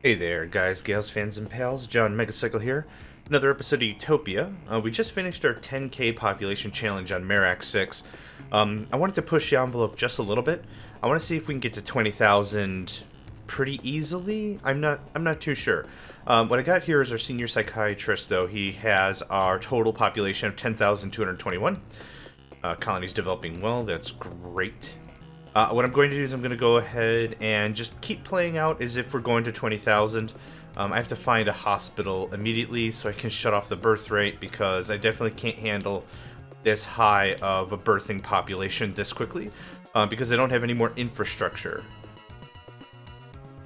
Hey there, guys, gals, fans, and pals. John Megacycle here. Another episode of Utopia. We just finished our 10k population challenge on Merak 6. I wanted to push the envelope just a little bit. I want to see if we can get to 20,000 pretty easily. I'm not too sure. What I got here is our senior psychiatrist, though. He has our total population of 10,221. Colony's developing well. That's great. What I'm going to do is I'm going to go ahead and just keep playing out as if we're going to 20,000. I have to find a hospital immediately so I can shut off the birth rate because I definitely can't handle this high of a birthing population this quickly because I don't have any more infrastructure.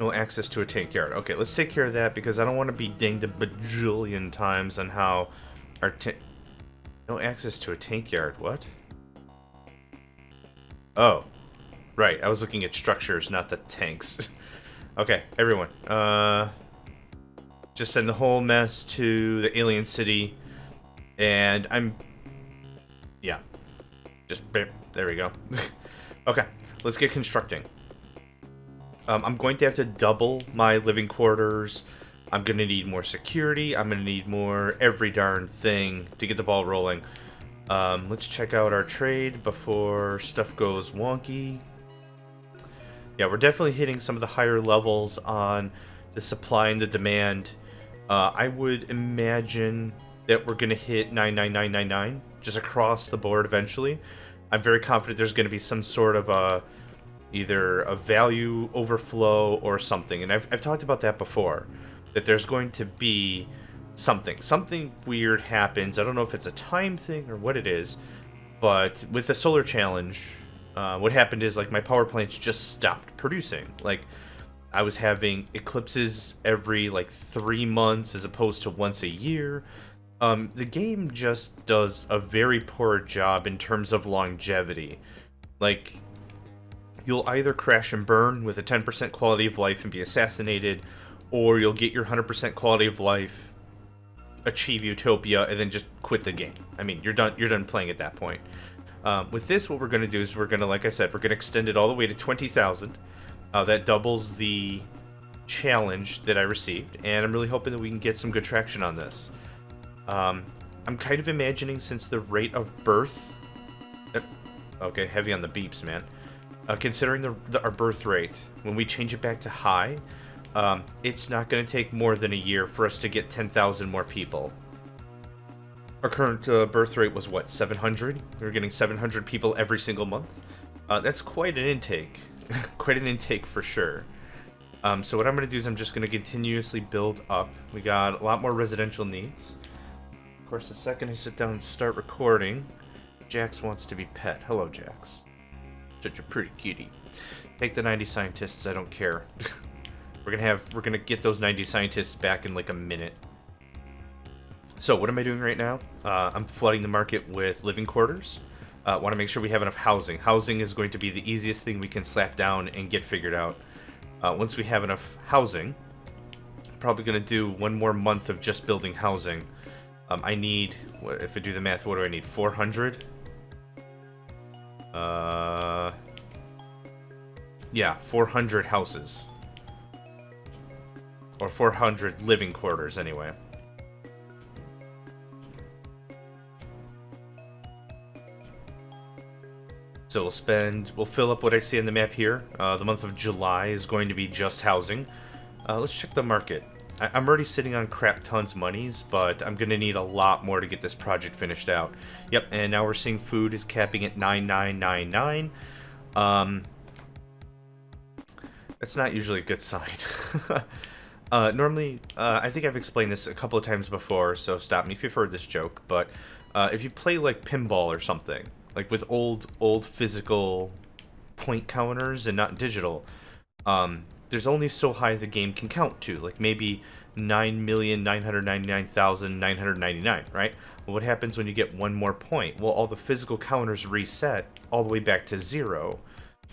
No access to a tank yard. Okay, let's take care of that because I don't want to be dinged a bajillion times on how our no access to a tank yard. What? Oh. Right, I was looking at structures, not the tanks. Okay, everyone. Just send the whole mess to the alien city. And yeah. Just, there we go. Okay, let's get constructing. I'm going to have to double my living quarters. I'm going to need more security. I'm going to need more every darn thing to get the ball rolling. Let's check out our trade before stuff goes wonky. Yeah, we're definitely hitting some of the higher levels on the supply and the demand. I would imagine that we're going to hit 99999 just across the board eventually. I'm very confident there's going to be some sort of either a value overflow or something. And I've talked about that before, that there's going to be something weird happens. I don't know if it's a time thing or what it is, but with the solar challenge, what happened is, like, my power plants just stopped producing. Like, I was having eclipses every, like, 3 months as opposed to once a year. The game just does a very poor job in terms of longevity. Like, you'll either crash and burn with a 10% quality of life and be assassinated, or you'll get your 100% quality of life, achieve Utopia, and then just quit the game. I mean, you're done playing at that point. With this, what we're going to do is we're going to, like I said, we're going to extend it all the way to 20,000. That doubles the challenge that I received, and I'm really hoping that we can get some good traction on this. I'm kind of imagining, since the rate of birth... okay, heavy on the beeps, man. Considering our birth rate, when we change it back to high, it's not going to take more than a year for us to get 10,000 more people. Our current birth rate was, what, 700? We were getting 700 people every single month. That's quite an intake. Quite an intake for sure. So what I'm going to do is I'm just going to continuously build up. We got a lot more residential needs. Of course, the second I sit down and start recording, Jax wants to be pet. Hello, Jax. Such a pretty kitty. Take the 90 scientists, I don't care. We're gonna get those 90 scientists back in like a minute. So what am I doing right now? I'm flooding the market with living quarters. Want to make sure we have enough housing. Housing is going to be the easiest thing we can slap down and get figured out. Once we have enough housing, I'm probably going to do one more month of just building housing. I need, if I do the math, what do I need? 400? Yeah, 400 houses. Or 400 living quarters, anyway. So we'll fill up what I see on the map here. The month of July is going to be just housing. Let's check the market. I'm already sitting on crap tons monies, but I'm going to need a lot more to get this project finished out. Yep, and now we're seeing food is capping at 9999. That's not usually a good sign. Normally, I think I've explained this a couple of times before, so stop me if you've heard this joke, but if you play like pinball or something, like with old physical point counters and not digital, there's only so high the game can count to, like maybe 9,999,999, right? Well, what happens when you get one more point? Well, all the physical counters reset all the way back to 0.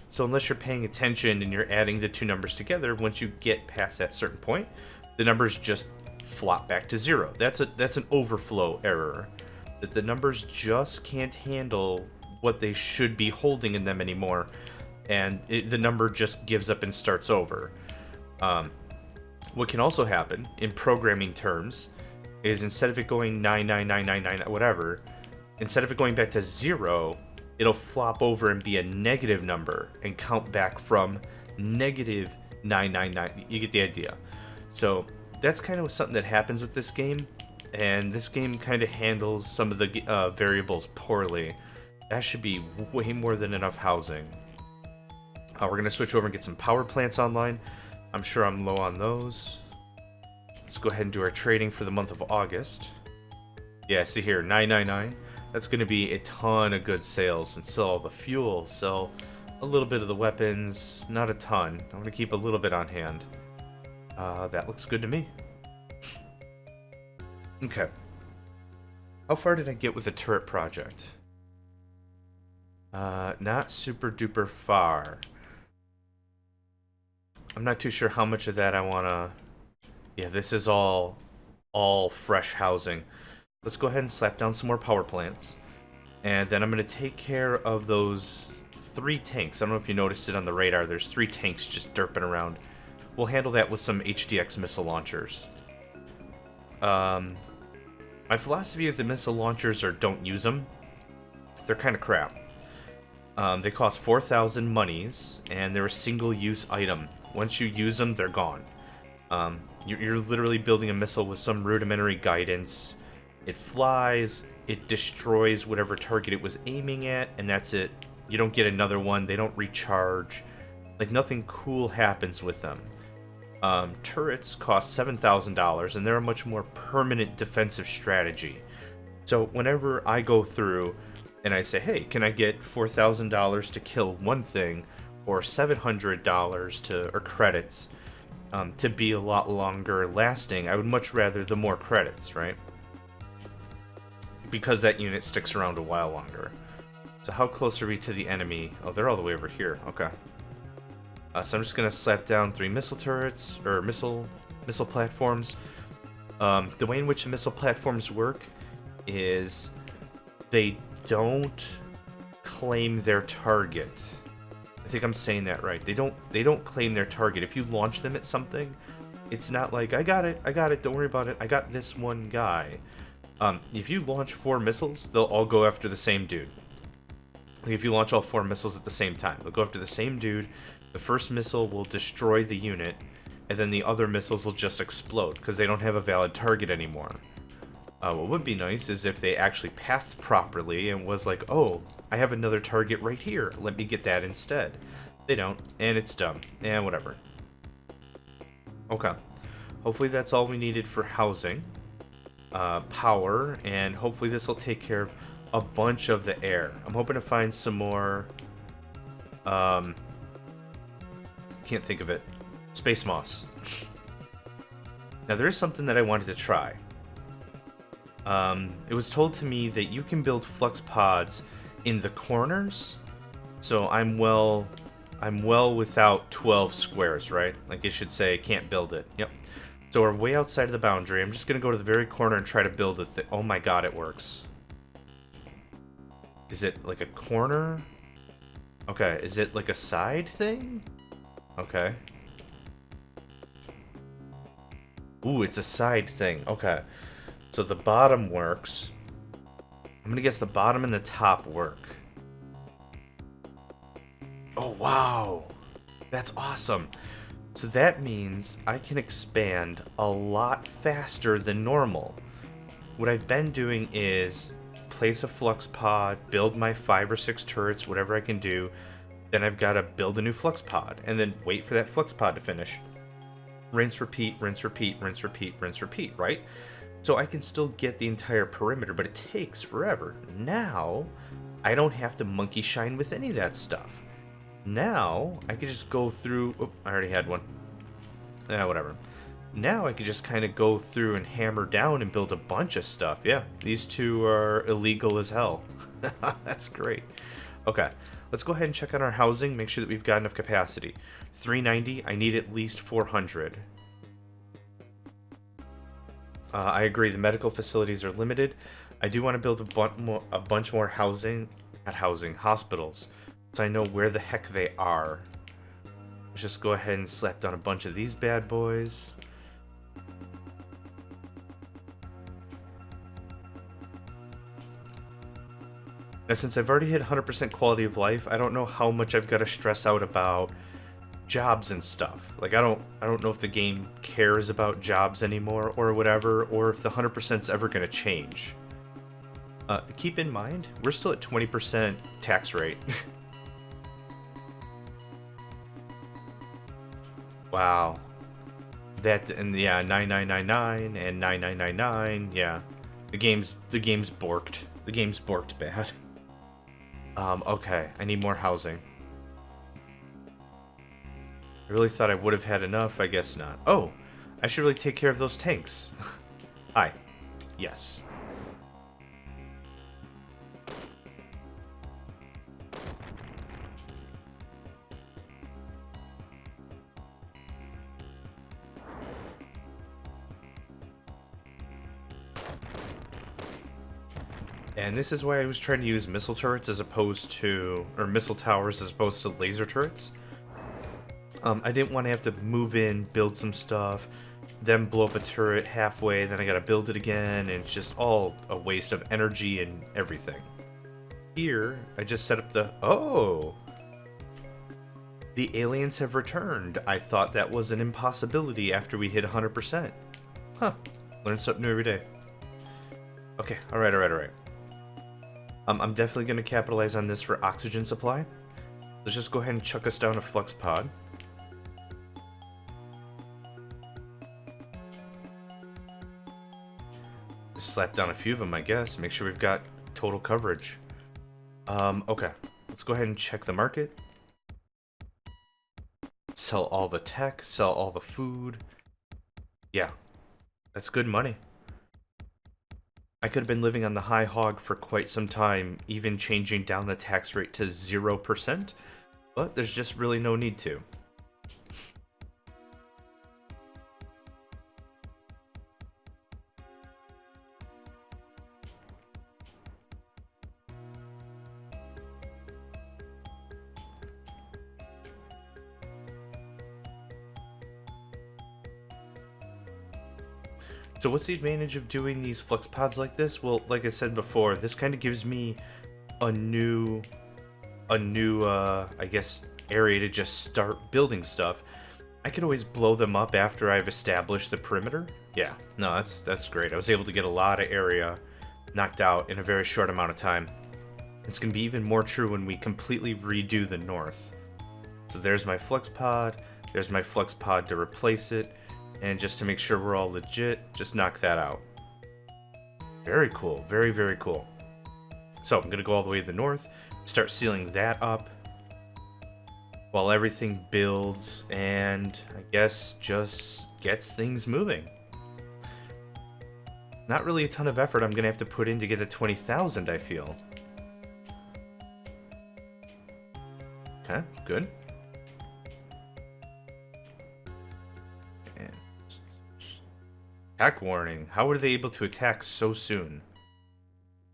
So unless you're paying attention and you're adding the two numbers together, once you get past that certain point, the numbers just flop back to 0. That's an overflow error. That the numbers just can't handle what they should be holding in them anymore, and the number just gives up and starts over. What can also happen in programming terms is instead of it going 99999 whatever, instead of it going back to 0, it'll flop over and be a negative number and count back from negative 999. You get the idea. So that's kind of something that happens with this game, and this game kind of handles some of the variables poorly. That should be way more than enough housing. We're going to switch over and get some power plants online. I'm sure I'm low on those. Let's go ahead and do our trading for the month of August. Yeah, see here, 999. That's going to be a ton of good sales, and sell all the fuel, sell a little bit of the weapons, not a ton. I'm going to keep a little bit on hand. That looks good to me. Okay. How far did I get with the turret project? Not super duper far. I'm not too sure how much of that I want to... Yeah, this is all fresh housing. Let's go ahead and slap down some more power plants. And then I'm going to take care of those 3 tanks. I don't know if you noticed it on the radar. There's 3 tanks just derping around. We'll handle that with some HDX missile launchers. My philosophy of the missile launchers are don't use them. They're kind of crap. They cost 4,000 monies, and they're a single-use item. Once you use them, they're gone. You're literally building a missile with some rudimentary guidance. It flies, it destroys whatever target it was aiming at, and that's it. You don't get another one, they don't recharge. Like, nothing cool happens with them. Turrets cost $7,000, and they're a much more permanent defensive strategy. So whenever I go through and I say, hey, can I get $4,000 to kill one thing, or $700 to, or credits, to be a lot longer lasting, I would much rather the more credits, right? Because that unit sticks around a while longer. So how close are we to the enemy? Oh, they're all the way over here. Okay. So I'm just gonna slap down 3 missile turrets, or missile platforms. The way in which the missile platforms work is they don't claim their target. I think I'm saying that right. They don't claim their target. If you launch them at something, it's not like I got it, don't worry about it, I got this one guy. If you launch 4 missiles, they'll all go after the same dude. Like if you launch all 4 missiles at the same time, they'll go after the same dude. The first missile will destroy the unit, and then the other missiles will just explode, because they don't have a valid target anymore. What would be nice is if they actually pathed properly and was like, oh, I have another target right here, let me get that instead. They don't, and it's dumb. And whatever. Okay. Hopefully that's all we needed for housing. Power, and hopefully this will take care of a bunch of the air. I'm hoping to find some more... can't think of it. Space moss. Now there is something that I wanted to try. It was told to me that you can build flux pods in the corners. So I'm well without 12 squares, right? Like it should say can't build it. Yep. So we're way outside of the boundary. I'm just gonna go to the very corner and try to build a thing. Oh my god, it works. Is it like a corner? Okay, is it like a side thing? Okay. Ooh, it's a side thing. Okay. So the bottom works. I'm gonna guess the bottom and the top work. Oh, wow. That's awesome. So that means I can expand a lot faster than normal. What I've been doing is place a flux pod, build my 5 or 6 turrets, whatever I can do. Then I've got to build a new flux pod, and then wait for that flux pod to finish. Rinse, repeat, rinse, repeat, rinse, repeat, rinse, repeat, right? So I can still get the entire perimeter, but it takes forever. Now, I don't have to monkey shine with any of that stuff. Now, I can just go through... Oh, I already had one. Whatever. Now I can just kind of go through and hammer down and build a bunch of stuff. Yeah, these 2 are illegal as hell. That's great. Okay. Let's go ahead and check on our housing, make sure that we've got enough capacity. 390, I need at least 400. I agree, the medical facilities are limited. I do want to build a bunch more hospitals, so I know where the heck they are. Let's just go ahead and slap down a bunch of these bad boys. Now, since I've already hit 100% quality of life, I don't know how much I've got to stress out about jobs and stuff. Like, I don't know if the game cares about jobs anymore or whatever, or if the 100% is ever going to change. Keep in mind, we're still at 20% tax rate. Wow. That, and yeah, 9999 and 9999, yeah. The game's borked. The game's borked bad. Okay, I need more housing. I really thought I would have had enough, I guess not. Oh, I should really take care of those tanks. Hi. Yes. And this is why I was trying to use missile turrets as opposed to, or missile towers as opposed to laser turrets. I didn't want to have to move in, build some stuff, then blow up a turret halfway, then I gotta build it again, and it's just all a waste of energy and everything. Here, I just set up the... Oh! The aliens have returned. I thought that was an impossibility after we hit 100%. Huh. Learn something new every day. Okay, alright. I'm definitely going to capitalize on this for oxygen supply. Let's just go ahead and chuck us down a flux pod. Just slap down a few of them, I guess. Make sure we've got total coverage. Okay. Let's go ahead and check the market. Sell all the tech, sell all the food. Yeah. That's good money. I could have been living on the high hog for quite some time, even changing down the tax rate to 0%, but there's just really no need to. So what's the advantage of doing these flux pods like this? Well, like I said before, this kind of gives me a new, I guess, area to just start building stuff. I could always blow them up after I've established the perimeter. Yeah, no, that's great. I was able to get a lot of area knocked out in a very short amount of time. It's going to be even more true when we completely redo the north. So there's my flux pod. There's my flux pod to replace it. And just to make sure we're all legit, just knock that out. Very cool. Very, very cool. So I'm going to go all the way to the north, start sealing that up while everything builds and I guess just gets things moving. Not really a ton of effort I'm going to have to put in to get to 20,000, I feel. Okay, good. Attack warning. How were they able to attack so soon?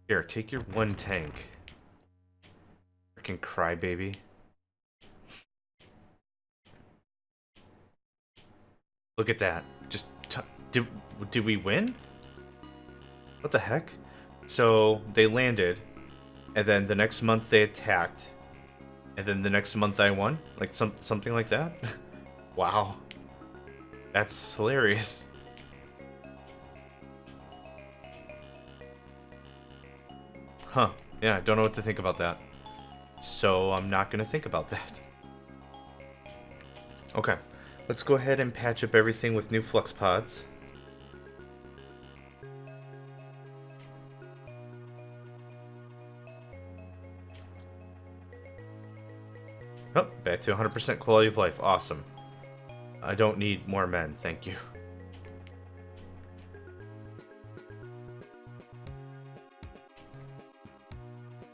Here, take your one tank. Freaking crybaby. Look at that. Just did we win? What the heck? So they landed, and then the next month they attacked, and then the next month I won? Like something like that? Wow. That's hilarious. Huh. Yeah, I don't know what to think about that. So I'm not going to think about that. Okay. Let's go ahead and patch up everything with new flux pods. Oh, back to 100% quality of life. Awesome. I don't need more men, thank you.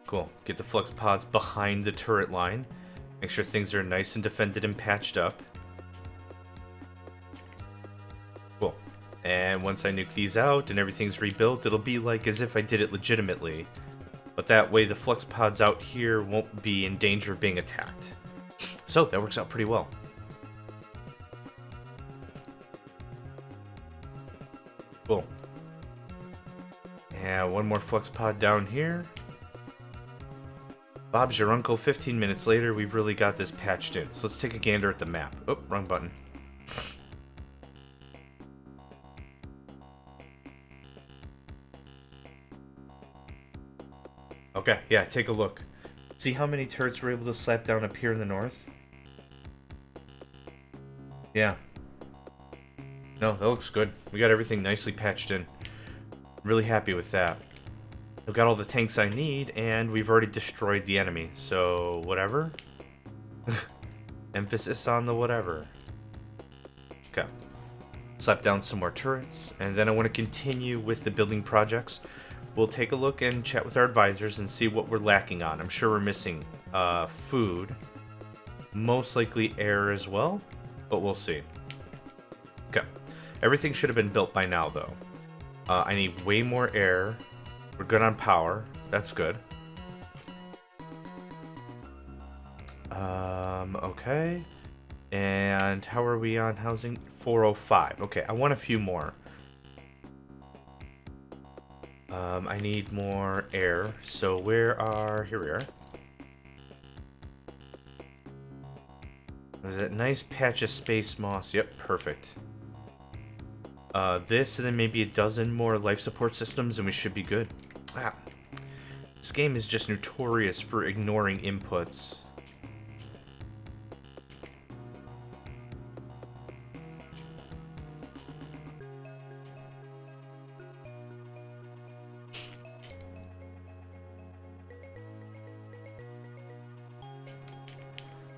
Cool. Get the flux pods behind the turret line. Make sure things are nice and defended and patched up. Cool. And once I nuke these out and everything's rebuilt, it'll be like as if I did it legitimately. But that way the flux pods out here won't be in danger of being attacked. So that works out pretty well. Cool. And one more flux pod down here. Bob's your uncle. 15 minutes later, we've really got this patched in. So let's take a gander at the map. Oh, wrong button. Okay, yeah, take a look. See how many turrets we're able to slap down up here in the north? Yeah. No, that looks good. We got everything nicely patched in. Really happy with that. I've got all the tanks I need, and we've already destroyed the enemy, so whatever. Emphasis on the whatever. Okay. Slap down some more turrets, and then I want to continue with the building projects. We'll take a look and chat with our advisors and see what we're lacking on. I'm sure we're missing food. Most likely air as well, but we'll see. Okay. Everything should have been built by now, though. I need way more air. We're good on power. That's good. Okay. And how are we on housing? 405. Okay, I want a few more. I need more air. So where are... Here we are. There's that nice patch of space moss. Yep, perfect. This, and then maybe a dozen more life support systems, and we should be good. Ah. This game is just notorious for ignoring inputs.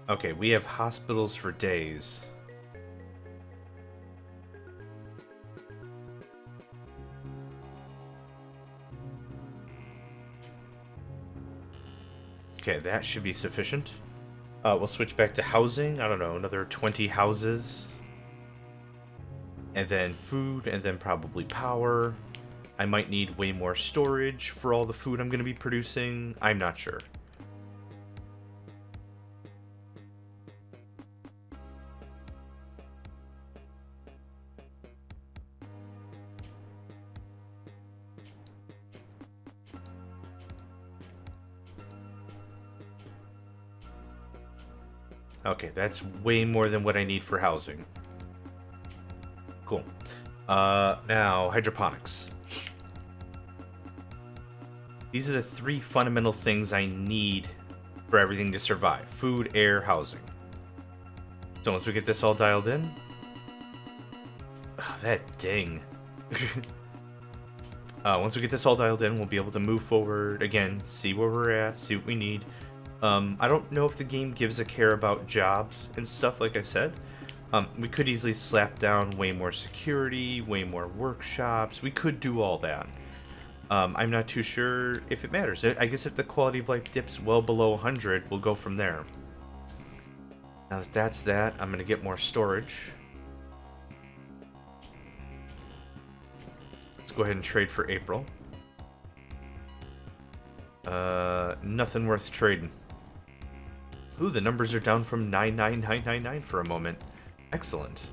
Okay, we have hospitals for days. Okay, that should be sufficient. We'll switch back to housing. I don't know, another 20 houses. And then food, and then probably power. I might need way more storage for all the food I'm going to be producing. I'm not sure. Okay, that's way more than what I need for housing. Cool. Now, hydroponics. These are the three fundamental things I need for everything to survive. Food, air, housing. So once we get this all dialed in... Oh, that ding. Once we get this all dialed in, we'll be able to move forward, again, see where we're at, see what we need. I don't know if the game gives a care about jobs and stuff, like I said. We could easily slap down way more security, way more workshops. We could do all that. I'm not too sure if it matters. I guess if the quality of life dips well below 100, we'll go from there. Now that that's that, I'm going to get more storage. Let's go ahead and trade for April. Nothing worth trading. Ooh, the numbers are down from 99999 for a moment. Excellent.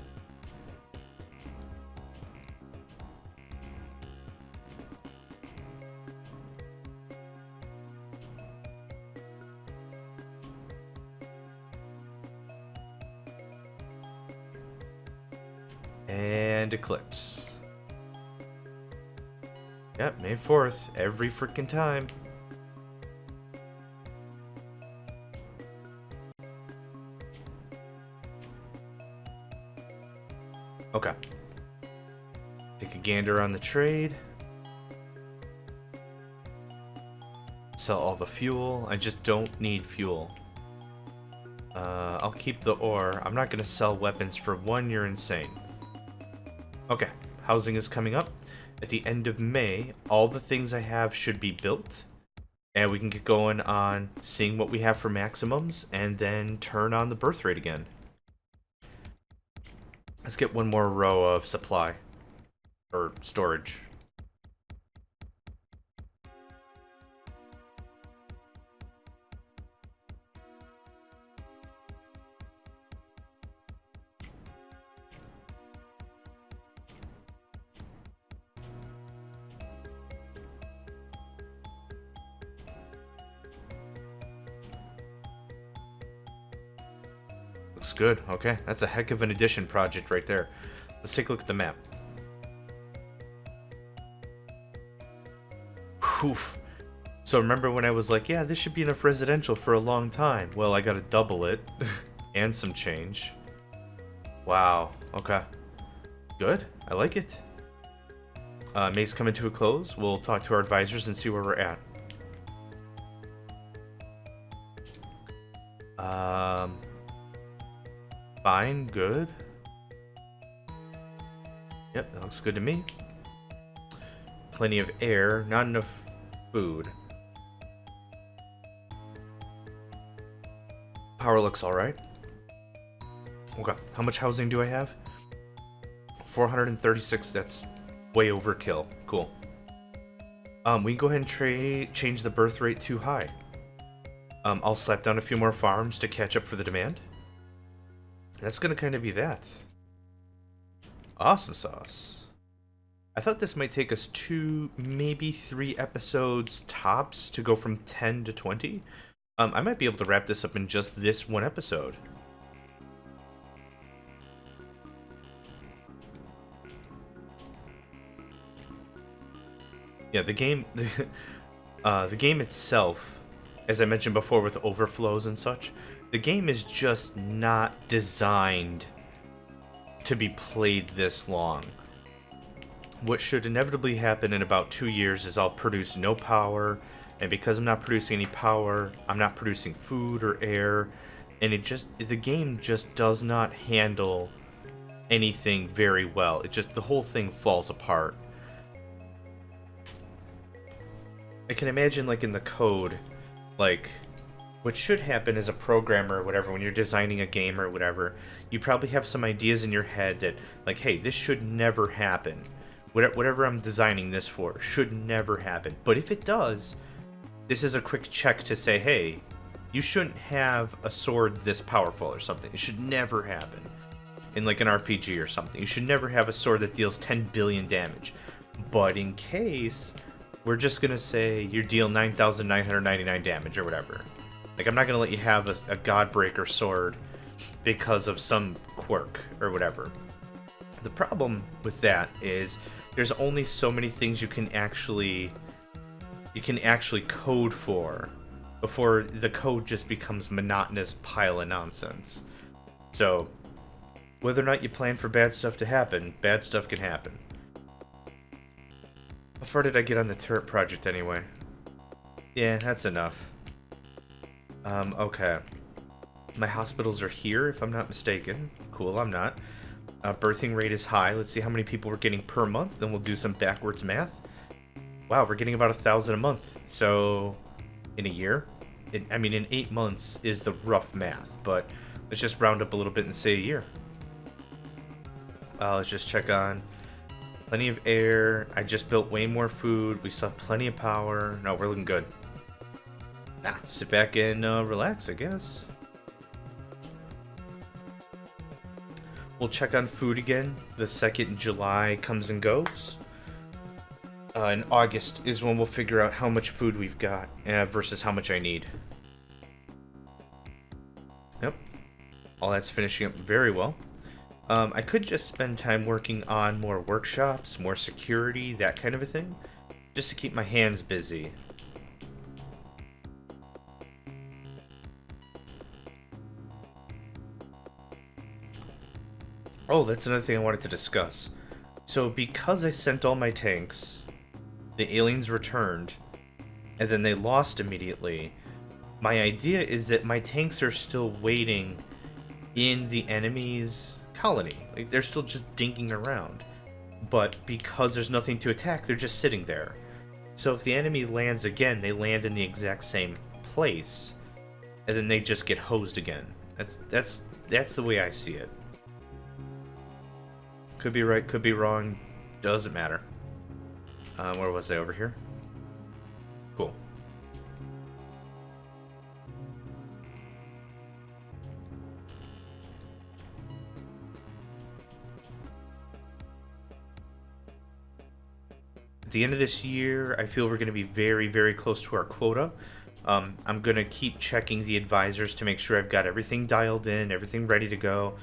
And Eclipse. Yep, May 4th, every freaking time. Okay. Take a gander on the trade. Sell all the fuel. I just don't need fuel. I'll keep the ore. I'm not going to sell weapons for one. You're insane. Okay. Housing is coming up. At the end of May, all the things I have should be built. And we can get going on seeing what we have for maximums and then turn on the birth rate again. Let's get one more row of supply. Or storage. Looks good. Okay, that's a heck of an addition project right there. Let's take a look at the map. Oof. So remember when I was like, yeah, this should be enough residential for a long time. Well, I gotta double it. And some change. Wow. Okay. Good. I like it. May's coming to a close. We'll talk to our advisors and see where we're at. Fine. Good. Yep, that looks good to me. Plenty of air, not enough food. Power looks alright. Okay, how much housing do I have? 436, that's way overkill. Cool. We can go ahead and change the birth rate to high. I'll slap down a few more farms to catch up for the demand. That's gonna kind of be that. Awesome sauce. I thought this might take us 2, maybe 3 episodes tops to go from 10 to 20. I might be able to wrap this up in just this one episode. Yeah, the game itself, as I mentioned before with overflows and such, the game is just not designed to be played this long. What should inevitably happen in about 2 years is I'll produce no power, and because I'm not producing any power, I'm not producing food or air, and the game just does not handle anything very well. The whole thing falls apart. I can imagine, like, in the code, like, what should happen as a programmer or whatever, when you're designing a game or whatever, you probably have some ideas in your head that, like, hey, this should never happen. Whatever I'm designing this for should never happen. But if it does, this is a quick check to say, hey, you shouldn't have a sword this powerful or something. It should never happen. In, like, an RPG or something. You should never have a sword that deals 10 billion damage. But in case, we're just gonna say you deal 9,999 damage or whatever. Like, I'm not gonna let you have a Godbreaker sword because of some quirk or whatever. The problem with that is there's only so many things you can actually code for before the code just becomes monotonous pile of nonsense. So whether or not you plan for bad stuff to happen, bad stuff can happen. How far did I get on the turret project anyway? Yeah, that's enough. Okay. My hospitals are here, if I'm not mistaken. Cool, I'm not. Birthing rate is high. Let's see how many people we're getting per month, then we'll do some backwards math. Wow, we're getting about 1,000 a month. So, in a year? In 8 months is the rough math, but let's just round up a little bit and say a year. Let's just check on plenty of air. I just built way more food. We still have plenty of power. No, we're looking good. Sit back and relax, I guess. We'll check on food again. The 2nd July comes and goes. In August is when we'll figure out how much food we've got versus how much I need. Yep. All that's finishing up very well. I could just spend time working on more workshops, more security, that kind of a thing, just to keep my hands busy. Oh, that's another thing I wanted to discuss. So because I sent all my tanks, the aliens returned, and then they lost immediately, my idea is that my tanks are still waiting in the enemy's colony. Like, they're still just dinking around. But because there's nothing to attack, they're just sitting there. So if the enemy lands again, they land in the exact same place, and then they just get hosed again. That's the way I see it. Could be right, could be wrong, doesn't matter. Where was I? Over here? Cool. At the end of this year, I feel we're going to be very, very close to our quota. I'm gonna keep checking the advisors to make sure I've got everything dialed in, everything ready to go.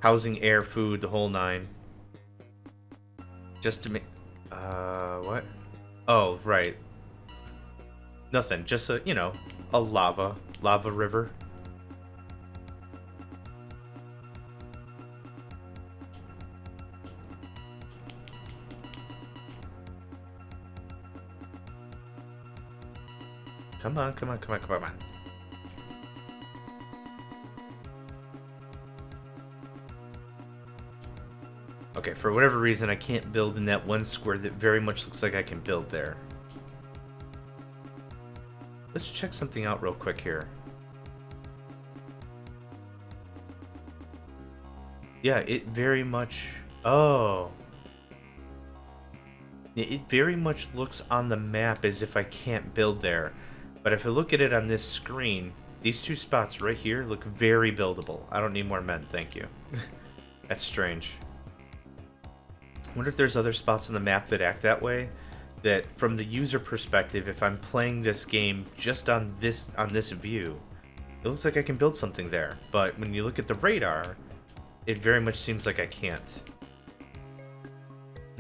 Housing, air, food, the whole nine. Just to make... what? Oh, right. Nothing, just a, you know, a lava river. Come on, come on, come on, come on. Okay, for whatever reason, I can't build in that one square that very much looks like I can build there. Let's check something out real quick here. Yeah, it very much... Oh. It very much looks on the map as if I can't build there. But if I look at it on this screen, these two spots right here look very buildable. I don't need more men, thank you. That's strange. I wonder if there's other spots on the map that act that way. That from the user perspective, if I'm playing this game just on this view, it looks like I can build something there. But when you look at the radar, it very much seems like I can't.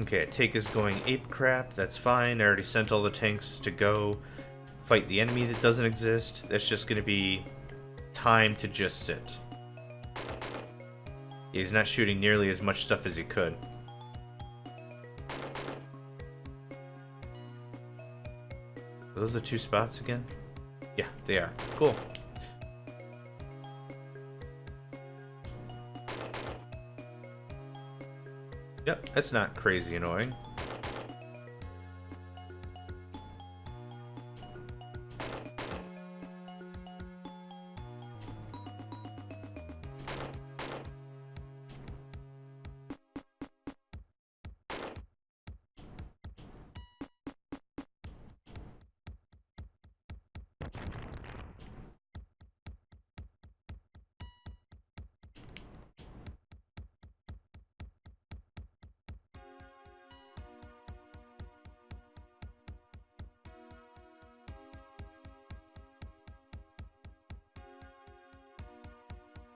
Okay, take is going ape crap, that's fine. I already sent all the tanks to go fight the enemy that doesn't exist. That's just gonna be time to just sit. He's not shooting nearly as much stuff as he could. Are those the two spots again? Yeah, they are. Cool. Yep, that's not crazy annoying.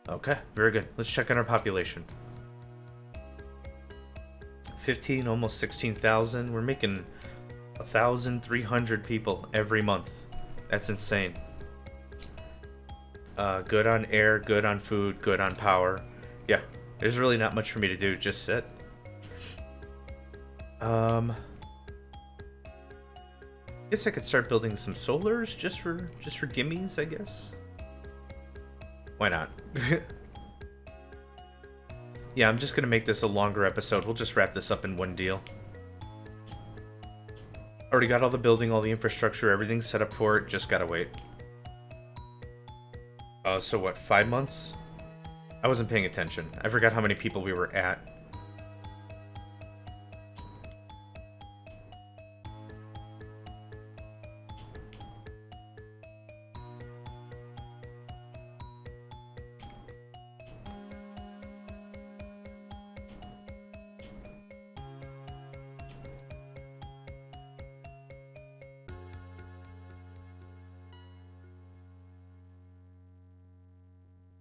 Okay, very good. Let's check on our population. 15, almost 16,000. We're making 1,300 people every month. That's insane. Good on air, good on food, good on power. Yeah, there's really not much for me to do. Just sit. Guess I could start building some solars just for gimmies, I guess. Why not? Yeah, I'm just gonna make this a longer episode. We'll just wrap this up in one deal. Already got all the building, all the infrastructure, everything set up for it. Just gotta wait. So what, 5 months? I wasn't paying attention. I forgot how many people we were at.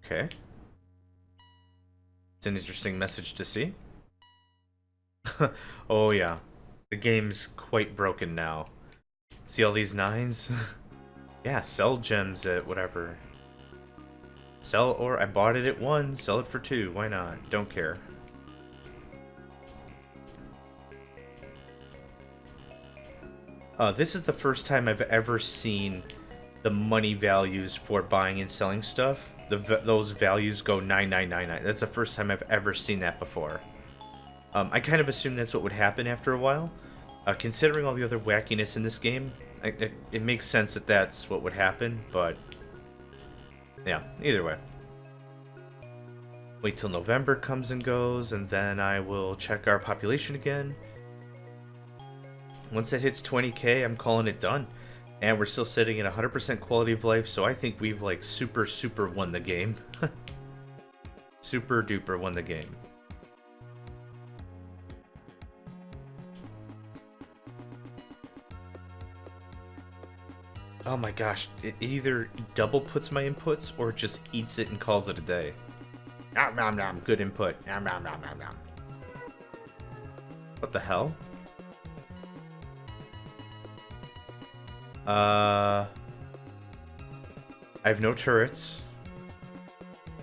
Okay. It's an interesting message to see. Oh yeah. The game's quite broken now. See all these 9s? Yeah, sell gems at whatever. Sell, or I bought it at 1, sell it for 2. Why not? Don't care. This is the first time I've ever seen the money values for buying and selling stuff. Those values go 9999. That's the first time I've ever seen that before. I kind of assumed that's what would happen after a while. Considering all the other wackiness in this game, it makes sense that that's what would happen, but... yeah, either way. Wait till November comes and goes, and then I will check our population again. Once it hits 20k, I'm calling it done. And we're still sitting at 100% quality of life, so I think we've, like, super won the game. Super duper won the game. Oh my gosh, it either double puts my inputs or it just eats it and calls it a day. Nom nom nom, good input. Nom nom nom nom nom. What the hell? I have no turrets.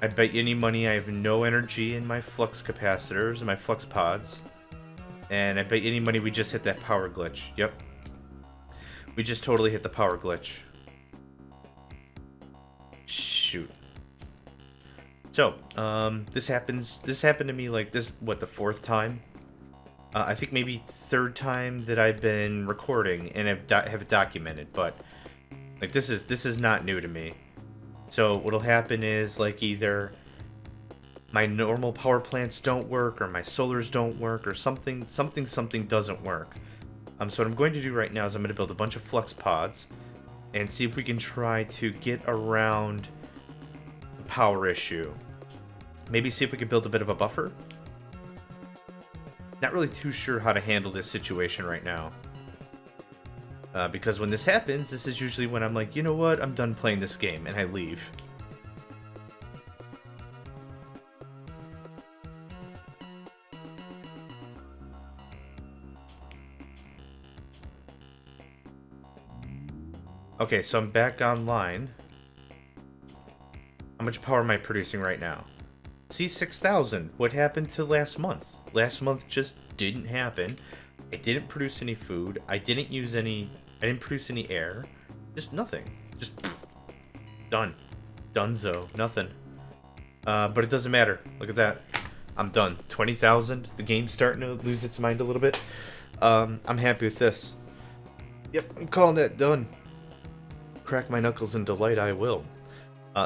I bet you any money I have no energy in my flux capacitors and my flux pods. And I bet you any money we just hit that power glitch. Yep. We just totally hit the power glitch. Shoot. So, this happened to me like this, what, the 4th time? I think maybe 3rd time that I've been recording and have it documented, but like this is not new to me. So what'll happen is like either my normal power plants don't work or my solars don't work or something doesn't work. So what I'm going to do right now is I'm going to build a bunch of flux pods and see if we can try to get around the power issue. Maybe see if we can build a bit of a buffer. Not really too sure how to handle this situation right now. Because when this happens, this is usually when I'm like, you know what, I'm done playing this game, and I leave. Okay, so I'm back online. How much power am I producing right now? See, 6,000. What happened to last month? Last month just didn't happen. I didn't produce any food. I didn't produce any air. Just nothing. Just done. Dunzo. Nothing. But it doesn't matter. Look at that. I'm done. 20,000. The game's starting to lose its mind a little bit. I'm happy with this. Yep, I'm calling that done. Crack my knuckles in delight, I will.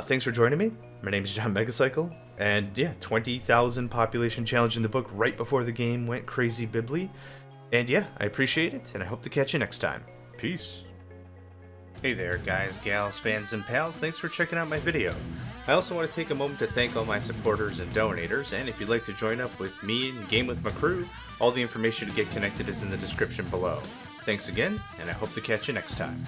Thanks for joining me. My name is John Megacycle. And yeah, 20,000 population challenge in the book right before the game went crazy bibbly. And yeah, I appreciate it, and I hope to catch you next time. Peace. Hey there, guys, gals, fans, and pals. Thanks for checking out my video. I also want to take a moment to thank all my supporters and donators, and if you'd like to join up with me and game with my crew, all the information to get connected is in the description below. Thanks again, and I hope to catch you next time.